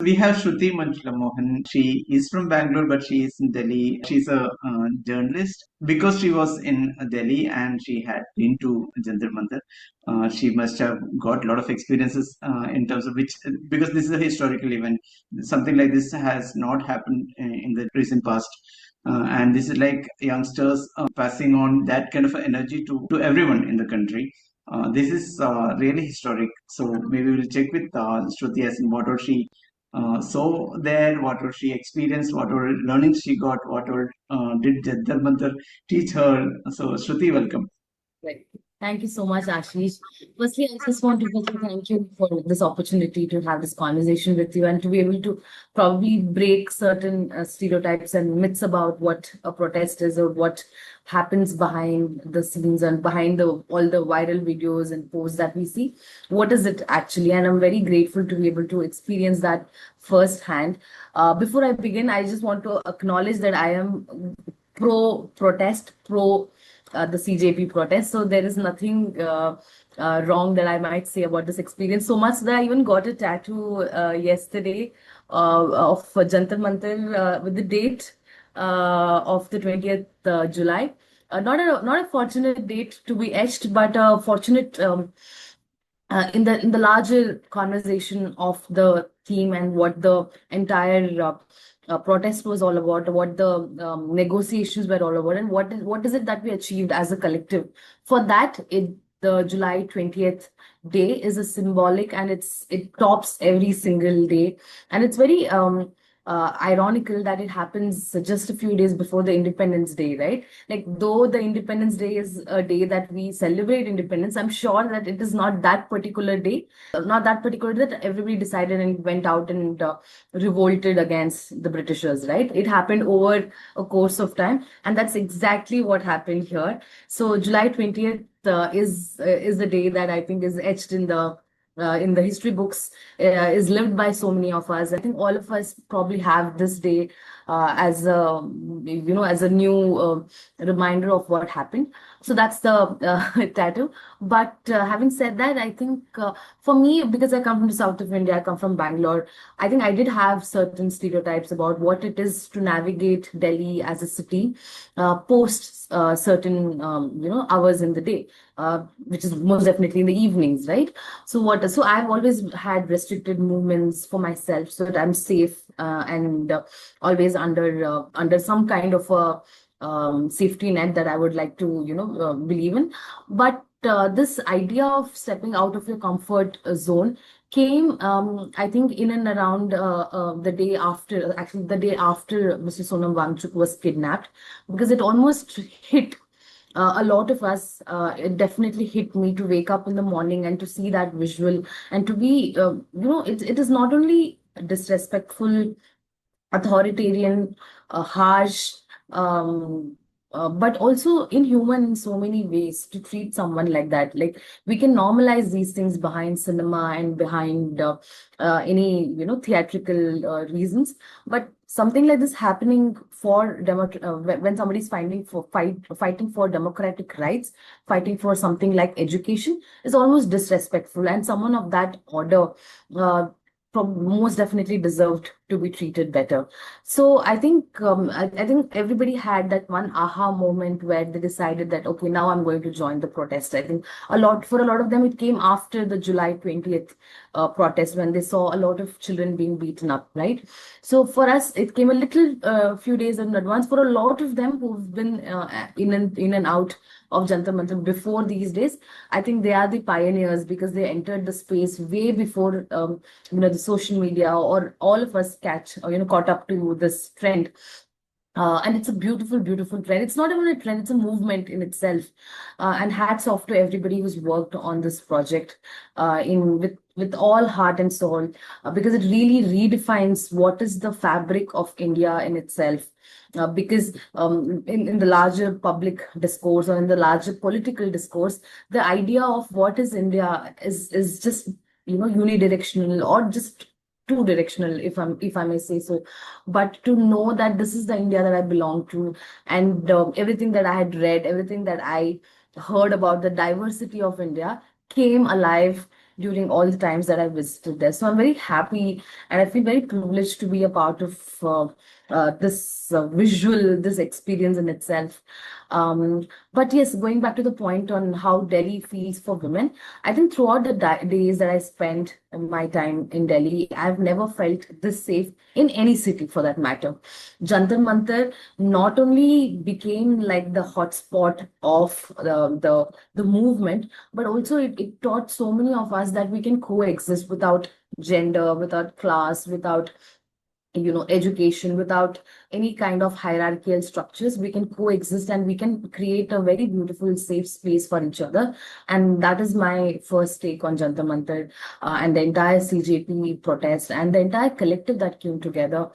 We have Shruthi Manjula Mohan. She is from Bangalore, but she is in Delhi. She's a journalist. Because she was in Delhi and she had been to Jantar Mantar, she must have got a lot of experiences in terms of which, because this is a historical event. Something like this has not happened in the recent past. And this is like youngsters passing on that kind of energy to everyone in the country. This is really historic. So maybe we'll check with Shruti as in what was she so there, what all she experienced, what all learnings she got, what all did Jantar Mantar teach her. So Shruti, welcome. Right. Thank you so much, Ashish. Firstly, I just want to say thank you for this opportunity to have this conversation with you and to be able to probably break certain stereotypes and myths about what a protest is or what happens behind the scenes and behind the all the viral videos and posts that we see. What is it actually? And I'm very grateful to be able to experience that firsthand. Before I begin, I just want to acknowledge that I am pro protest, pro the CJP protest. So there is nothing wrong that I might say about this experience. So much that I even got a tattoo yesterday of Jantar Mantar with the date of the 20th July. Not a fortunate date to be etched, but a fortunate in the larger conversation of the theme and what the entire protest was all about, what the negotiations were all about, and what is it that we achieved as a collective. For that, the July 20th day is a symbolic, and it tops every single day, and it's very ironical that it happens just a few days before the Independence Day, right? Like, though the Independence Day is a day that we celebrate independence, I'm sure that it is not that particular day, not that particular day that everybody decided and went out and revolted against the Britishers, right? It happened over a course of time, and that's exactly what happened here. So July 20th is the day that I think is etched in the history books, is lived by so many of us. I think all of us probably have this day as a as a new reminder of what happened. So that's the tattoo. But having said that, I think for me, because I come from the south of India, I come from Bangalore, I think I did have certain stereotypes about what it is to navigate Delhi as a city post certain hours in the day, which is most definitely in the evenings, right? So I've always had restricted movements for myself so that I'm safe and always under some kind of a safety net that I would like to believe in. But this idea of stepping out of your comfort zone came, I think, in and around the day after, actually the day after Mr. Sonam Wangchuk was kidnapped, because it almost hit a lot of us. It definitely hit me to wake up in the morning and to see that visual and to be, it is not only disrespectful, authoritarian, harsh, but also inhuman in so many ways to treat someone like that. Like, we can normalize these things behind cinema and behind any theatrical reasons, but something like this happening for when somebody's fighting for democratic rights, fighting for something like education, is almost disrespectful, and someone of that order most definitely deserved to be treated better. So I think everybody had that one aha moment where they decided that, okay, now I'm going to join the protest. I think for a lot of them, it came after the July 20th protest, when they saw a lot of children being beaten up, right? So for us, it came a little few days in advance. For a lot of them who've been in and out of Jantar Mantar before these days, I think they are the pioneers, because they entered the space way before the social media or all of us caught up to this trend. And it's a beautiful, beautiful trend. It's not even a trend, it's a movement in itself. And hats off to everybody who's worked on this project in with all heart and soul, because it really redefines what is the fabric of India in itself. Because in the larger public discourse or in the larger political discourse, the idea of what is India is just unidirectional or just two directional, if I may say so. But to know that this is the India that I belong to, and everything that I had read, everything that I heard about the diversity of India came alive during all the times that I visited there. So I'm very happy and I feel very privileged to be a part of this this experience in itself. But yes, going back to the point on how Delhi feels for women, I think throughout the days that I spent my time in Delhi, I've never felt this safe in any city for that matter. Jantar Mantar not only became like the hotspot of the movement, but also it taught so many of us that we can coexist without gender, without class, without education, without any kind of hierarchical structures. We can coexist and we can create a very beautiful safe space for each other. And that is my first take on Jantar Mantar, and the entire CJP protest and the entire collective that came together,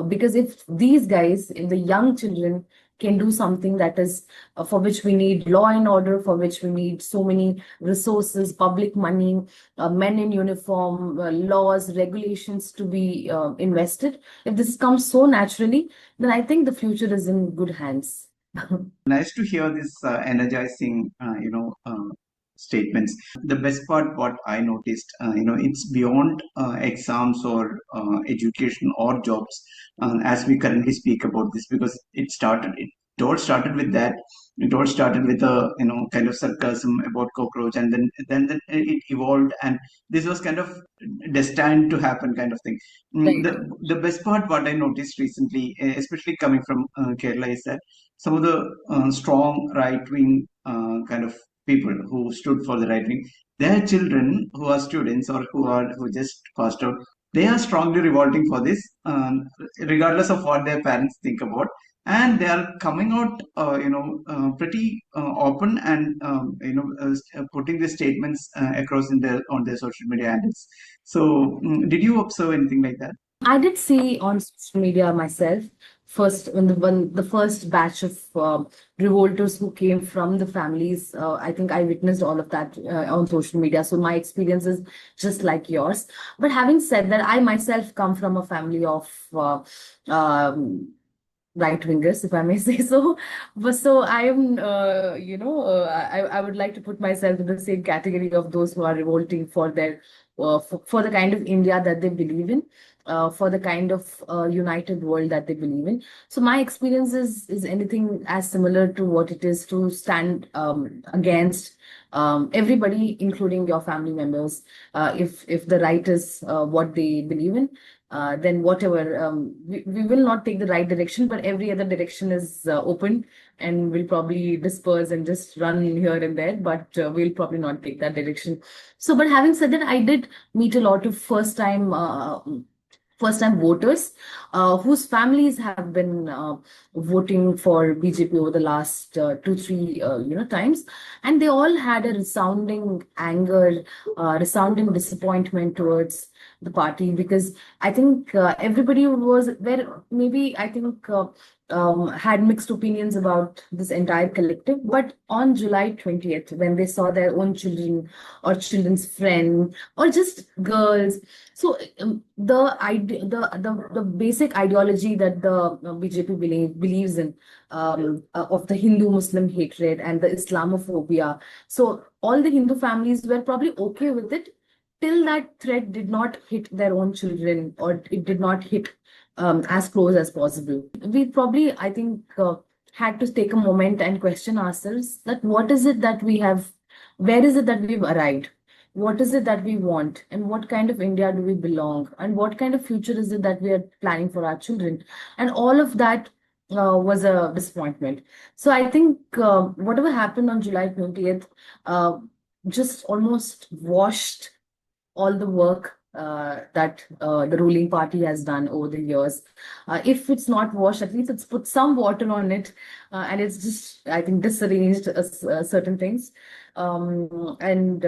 because if these guys, if the young children can do something that is for which we need law and order, for which we need so many resources, public money, men in uniform, laws, regulations to be invested. If this comes so naturally, then I think the future is in good hands. Nice to hear this energizing, statements. The best part, what I noticed, it's beyond exams or education or jobs, as we currently speak about this, because it all started with that. It all started with a kind of sarcasm about cockroach, and then it evolved, and this was kind of destined to happen, kind of thing. Right. The best part, what I noticed recently, especially coming from Kerala, is that some of the strong right wing kind of people who stood for the right wing, their children who are students or who just passed out, they are strongly revolting for this, regardless of what their parents think about, and they are coming out, pretty open, and putting the statements across in their on their social media handles. So, did you observe anything like that? I did see on social media myself first when the first batch of revolters who came from the families. I think I witnessed all of that on social media. So my experience is just like yours. But having said that, I myself come from a family of right wingers, if I may say so. But so I am, I would like to put myself in the same category of those who are revolting for their for the kind of India that they believe in, for the kind of united world that they believe in. So my experience is anything as similar to what it is to stand against everybody, including your family members. If the right is what they believe in, then whatever, we will not take the right direction, but every other direction is open, and we'll probably disperse and just run here and there, but we'll probably not take that direction. So, but having said that, I did meet a lot of first-time voters whose families have been voting for BJP over the last 2, 3 times, and they all had a resounding anger, resounding disappointment towards the party, because I think everybody was where maybe I think had mixed opinions about this entire collective. But on July 20th, when they saw their own children or children's friend or just girls, so the basic ideology that the BJP believes in, of the Hindu-Muslim hatred and the Islamophobia. So all the Hindu families were probably okay with it till that threat did not hit their own children, or it did not hit as close as possible. We probably, I think, had to take a moment and question ourselves that what is it that we have, where is it that we've arrived? What is it that we want? And what kind of India do we belong? And what kind of future is it that we are planning for our children? And all of that was a disappointment. So I think whatever happened on July 20th just almost washed all the work that the ruling party has done over the years. If it's not washed, at least it's put some water on it, and it's just, I think, disarranged certain things. And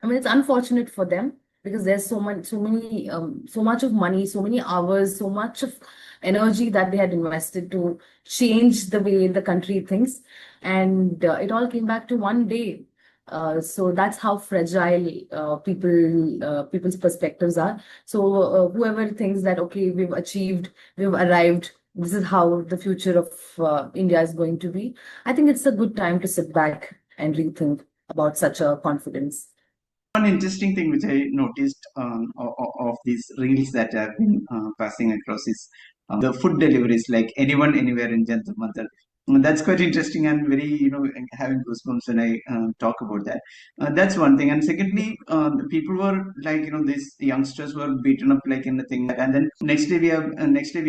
I mean, it's unfortunate for them because there's so much of money, so many hours, so much of energy that they had invested to change the way the country thinks, and it all came back to one day. So that's how fragile people's perspectives are. So whoever thinks that, okay, we've achieved, we've arrived, this is how the future of India is going to be, I think it's a good time to sit back and rethink about such a confidence. One interesting thing which I noticed of these reels that have been passing across is the food deliveries, like anyone, anywhere in Jantar Mantar. That's quite interesting and very, having goosebumps when I talk about that. That's one thing. And secondly, the people were like, these youngsters were beaten up like in the thing. And then next day we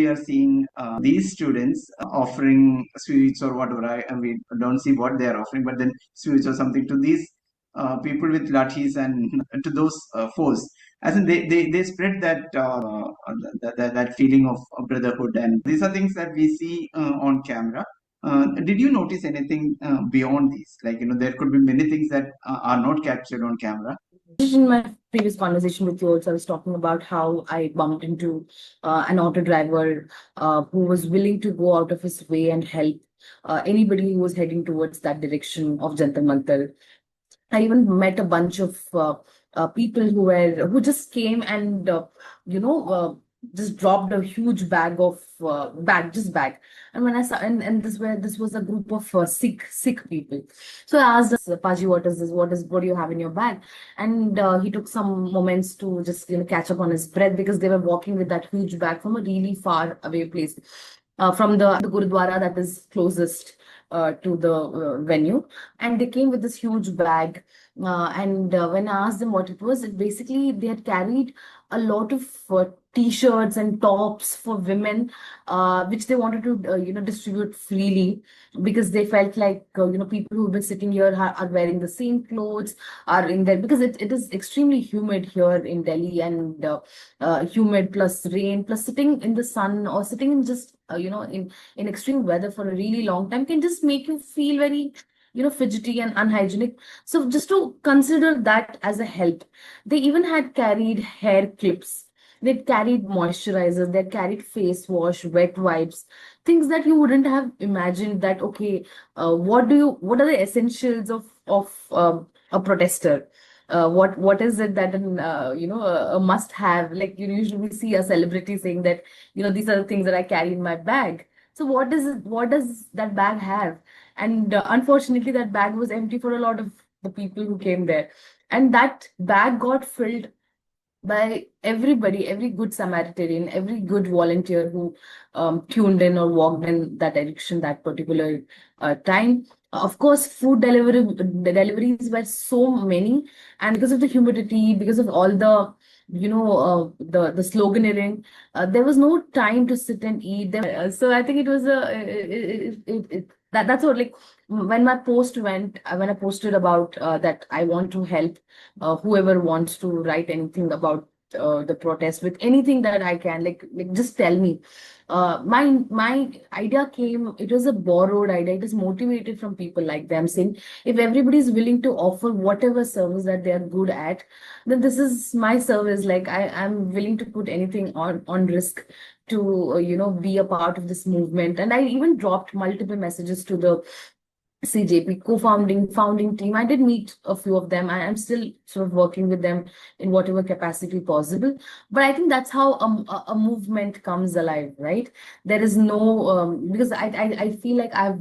are seeing these students offering sweets or whatever. We don't see what they are offering, but then sweets or something to these people with lathis and to those foes. As in they spread that feeling of brotherhood, and these are things that we see on camera. Did you notice anything beyond these? Like, there could be many things that are not captured on camera. In my previous conversation with you also, I was talking about how I bumped into an auto driver who was willing to go out of his way and help anybody who was heading towards that direction of Jantar Mantar. I even met a bunch of people who just came and you know uh, just dropped a huge bag. And when I saw, and this was a group of Sikh people. So I asked Paji, what is this? What do you have in your bag? And he took some moments to just catch up on his breath, because they were walking with that huge bag from a really far away place, from the Gurudwara that is closest to the venue. And they came with this huge bag. And when I asked them what it was, it basically they had carried a lot of t-shirts and tops for women, which they wanted to distribute freely, because they felt like people who've been sitting here are wearing the same clothes, are in there, because it is extremely humid here in Delhi, and humid plus rain plus sitting in the sun, or sitting in just in extreme weather for a really long time can just make you feel very fidgety and unhygienic. So just to consider that as a help, they even had carried hair clips, they'd carried moisturizers, they'd carried face wash, wet wipes, things that you wouldn't have imagined. That okay, what are the essentials of a protester? What is it that a must have? Like you usually see a celebrity saying that these are the things that I carry in my bag. So what does that bag have? And unfortunately, that bag was empty for a lot of the people who came there. And that bag got filled by everybody, every good Samaritan, every good volunteer who tuned in or walked in that direction that particular time. Of course, the deliveries were so many, and because of the humidity, because of all the the sloganeering, there was no time to sit and eat. So I think it was that's what, like, when my post went, when I posted about that I want to help whoever wants to write anything about the protest with anything that I can, like just tell me. My idea came. It was a borrowed idea. It is motivated from people like them, saying if everybody is willing to offer whatever service that they are good at, then this is my service. Like I am willing to put anything on risk to be a part of this movement. And I even dropped multiple messages to the CJP founding team. I did meet a few of them. I am still sort of working with them in whatever capacity possible. But I think that's how a movement comes alive, right? There is no because I feel like I've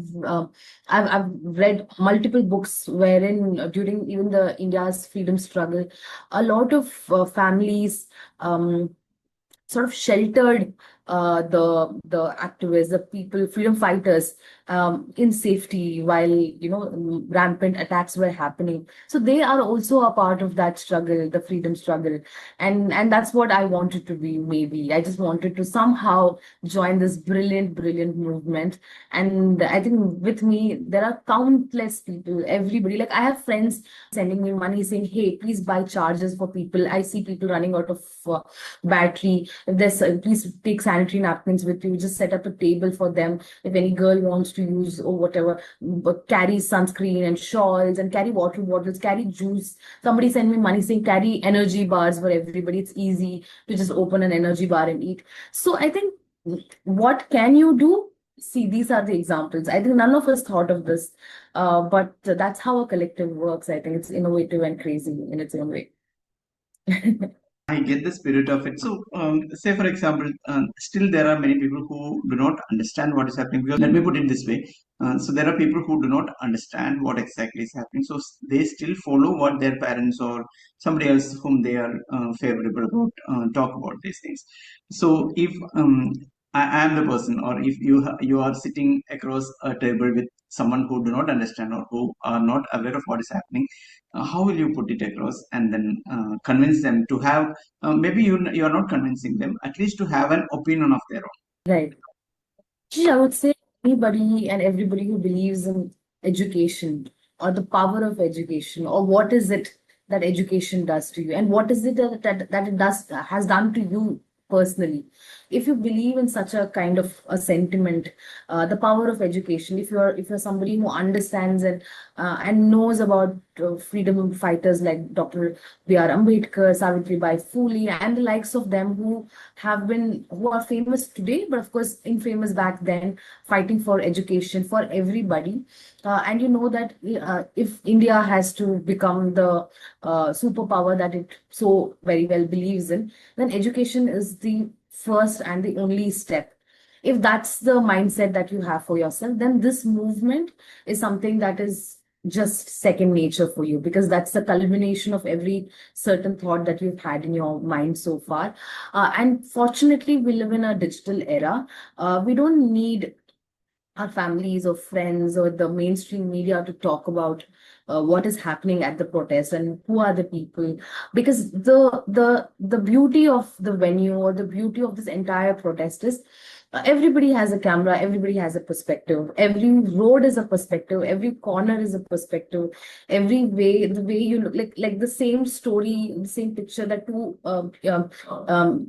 read multiple books wherein during even the India's freedom struggle, a lot of families sort of sheltered the activists, the people, freedom fighters, in safety while rampant attacks were happening. So they are also a part of that struggle, the freedom struggle, and that's what I wanted to be. Maybe I just wanted to somehow join this brilliant movement. And I think with me there are countless people, everybody. Like I have friends sending me money saying, "Hey, please buy chargers for people. I see people running out of battery. If there's please take sanitary napkins with you. Just set up a table for them. If any girl wants to use or whatever, but carry sunscreen and shawls, and carry water bottles, carry juice." Somebody sent me money saying carry energy bars for everybody. It's easy to just open an energy bar and eat. So I think, what can you do? See, these are the examples. I think none of us thought of this, but that's how a collective works. I think it's innovative and crazy in its own way. I get the spirit of it. So, say for example, still there are many people who do not understand what is happening. Because let me put it this way: so there are people who do not understand what exactly is happening. So they still follow what their parents or somebody else whom they are favorable about talk about these things. So if I am the person, or if you are sitting across a table with someone who do not understand or who are not aware of what is happening, how will you put it across and then convince them to have maybe you are not convincing them, at least to have an opinion of their own. Right. I would say anybody and everybody who believes in education or the power of education, or what is it that education does to you, and what is it that it does has done to you personally. If you believe in such a kind of a sentiment, the power of education, if you're somebody who understands and knows about freedom fighters like Dr. B.R. Ambedkar, Savitribai Phule, and the likes of them who are famous today, but of course infamous back then, fighting for education for everybody. And you know that if India has to become the superpower that it so very well believes in, then education is the first and the only step. If that's the mindset that you have for yourself, then this movement is something that is just second nature for you, because that's the culmination of every certain thought that you've had in your mind so far. And fortunately, we live in a digital era. We don't need our families or friends or the mainstream media to talk about what is happening at the protest and who are the people, because the beauty of the venue or the beauty of this entire protest is everybody has a camera, everybody has a perspective, every road is a perspective, every corner is a perspective, every way, the way you look, like the same story, the same picture that two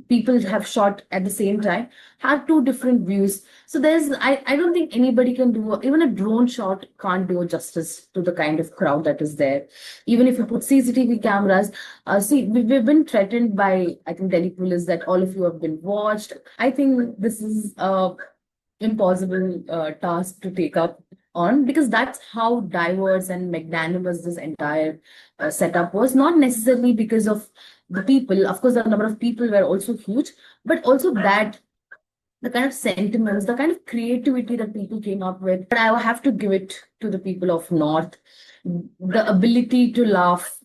people have shot at the same time have two different views. So I don't think anybody can do, even a drone shot can't do justice to the kind of crowd that is there. Even if you put CCTV cameras, we've been threatened by, I think, Delhi police that all of you have been watched. I think this is a impossible task to take up on, because that's how diverse and magnanimous this entire setup was. Not necessarily because of the people, of course, the number of people were also huge, but also that the kind of sentiments, the kind of creativity that people came up with. But I have to give it to the people of North. The ability to laugh,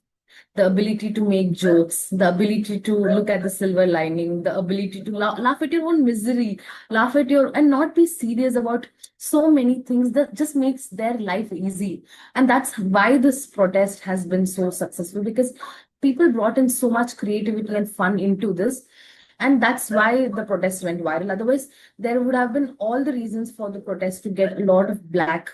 the ability to make jokes, the ability to look at the silver lining, the ability to laugh at your own misery, laugh at your, and not be serious about so many things, that just makes their life easy. And that's why this protest has been so successful, because people brought in so much creativity and fun into this. And that's why the protest went viral. Otherwise, there would have been all the reasons for the protest to get a lot of black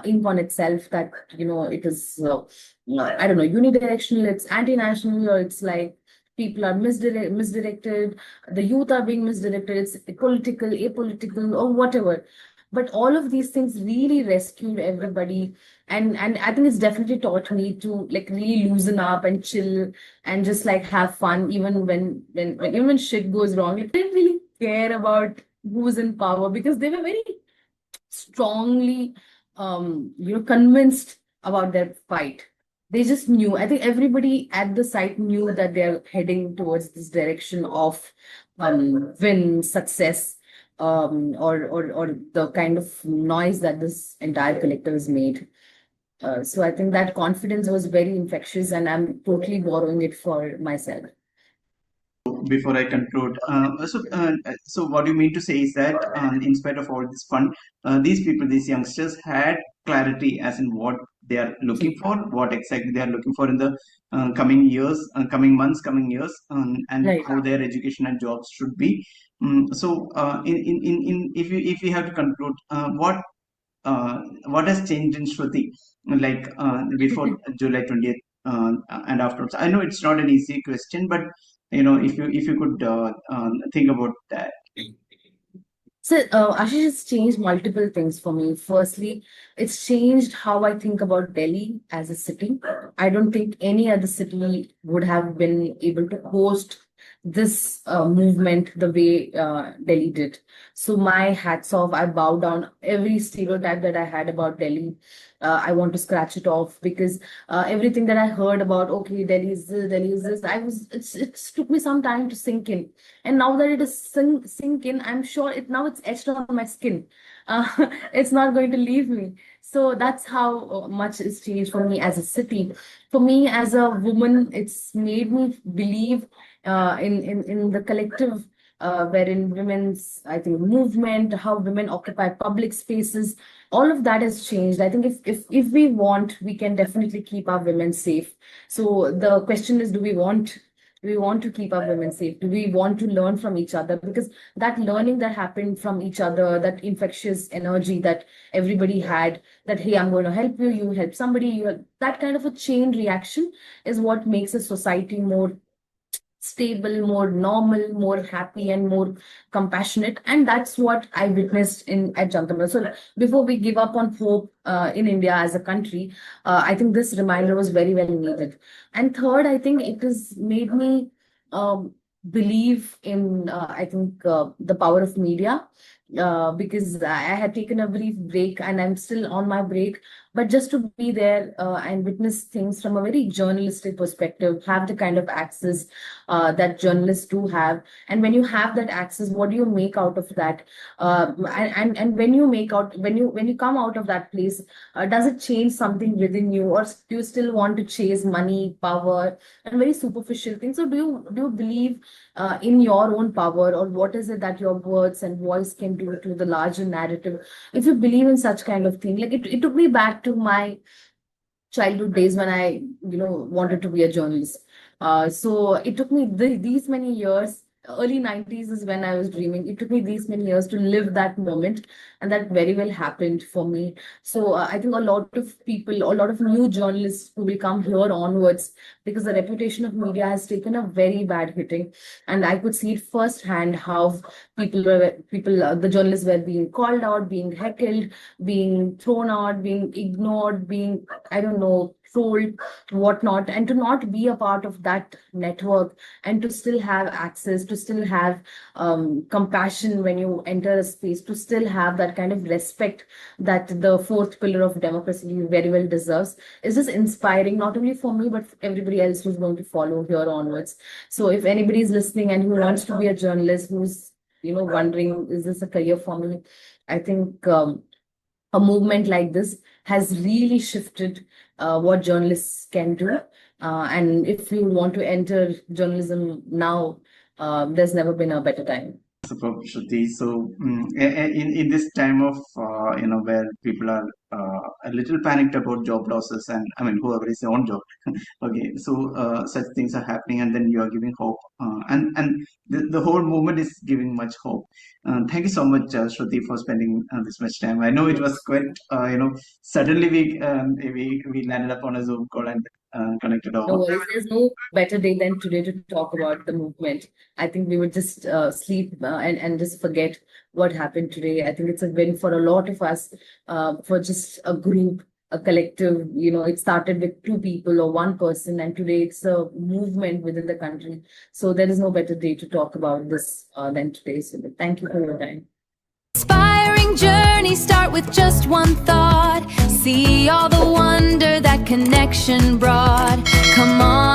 ink on itself, that, it is, I don't know, unidirectional, it's anti-national, or it's like people are misdirected, the youth are being misdirected, it's political, apolitical, or whatever. But all of these things really rescued everybody. And I think it's definitely taught me to like really loosen up and chill and just like have fun, even even when shit goes wrong. Like, they didn't really care about who's in power, because they were very strongly convinced about their fight. They just knew. I think everybody at the site knew that they're heading towards this direction of win, success, or the kind of noise that this entire collective has made. So I think that confidence was very infectious, and I'm totally borrowing it for myself. Before I conclude, so what you mean to say is that in spite of all this fun, these people, these youngsters, had clarity as in what they are looking for, what exactly they are looking for in the coming years, coming months, coming years, and Right. how their education and jobs should be. If you have to conclude, what has changed in Shruti, like before July 20th and afterwards? I know it's not an easy question, but if you could think about that. So, Ashish, has changed multiple things for me. Firstly, it's changed how I think about Delhi as a city. I don't think any other city would have been able to host this movement the way Delhi did. So my hats off. I bow down every stereotype that I had about Delhi. I want to scratch it off because everything that I heard about, okay, Delhi is this, Delhi is this, it took me some time to sink in. And now that it is sink in, I'm sure it's etched on my skin. Uh, it's not going to leave me. So that's how much is changed for me as a city. For me as a woman, it's made me believe in the collective, wherein women's, I think, movement, how women occupy public spaces, all of that has changed. I think if we want, we can definitely keep our women safe. So the question is, do we want to keep our women safe? Do we want to learn from each other? Because that learning that happened from each other, that infectious energy that everybody had, that hey, I'm going to help you, you help somebody, that kind of a chain reaction is what makes a society more stable, more normal, more happy, and more compassionate. And that's what I witnessed in at Jantar Mantar. So before we give up on hope in India as a country, I think this reminder was very well needed. And third, I think it has made me believe in I think the power of media. Because I had taken a brief break and I'm still on my break, but just to be there and witness things from a very journalistic perspective, have the kind of access that journalists do have. And when you have that access, what do you make out of that? And when you when you come out of that place, does it change something within you, or do you still want to chase money, power, and very superficial things? So do you believe in your own power, or what is it that your words and voice can do to the larger narrative? If you believe in such kind of thing, like it took me back to my childhood days when I, wanted to be a journalist. So it took me these many years. Early 90s is when I was dreaming. It took me these many years to live that moment, and that very well happened for me. So I think a lot of people, a lot of new journalists who will come here onwards, because the reputation of media has taken a very bad hitting, and I could see it firsthand how the journalists were being called out, being heckled, being thrown out, being ignored, being, I don't know, trolled, whatnot, and to not be a part of that network, and to still have access, to still have compassion when you enter a space, to still have that kind of respect that the fourth pillar of democracy very well deserves, is just inspiring, not only for me, but for everybody else who's going to follow here onwards. So if anybody is listening and who wants to be a journalist, who's, wondering, is this a career for me? I think a movement like this has really shifted what journalists can do. And if you want to enter journalism now, there's never been a better time. Superb, Shruti. So, in this time of where people are a little panicked about job losses, and I mean whoever is on job, okay. So such things are happening, and then you are giving hope, and the whole movement is giving much hope. Thank you so much, Shruti, for spending this much time. I know it was quite suddenly we landed up on a Zoom call and connected No over. worries. There's no better day than today to talk about the movement. I think we would just sleep and just forget what happened today. I think it's a win for a lot of us, for just a group, a collective. It started with two people or one person, and today it's a movement within the country. So there is no better day to talk about this than today. So thank you for your time. Inspiring journey, start with just one thought. See all the wonder that connection brought. Come on.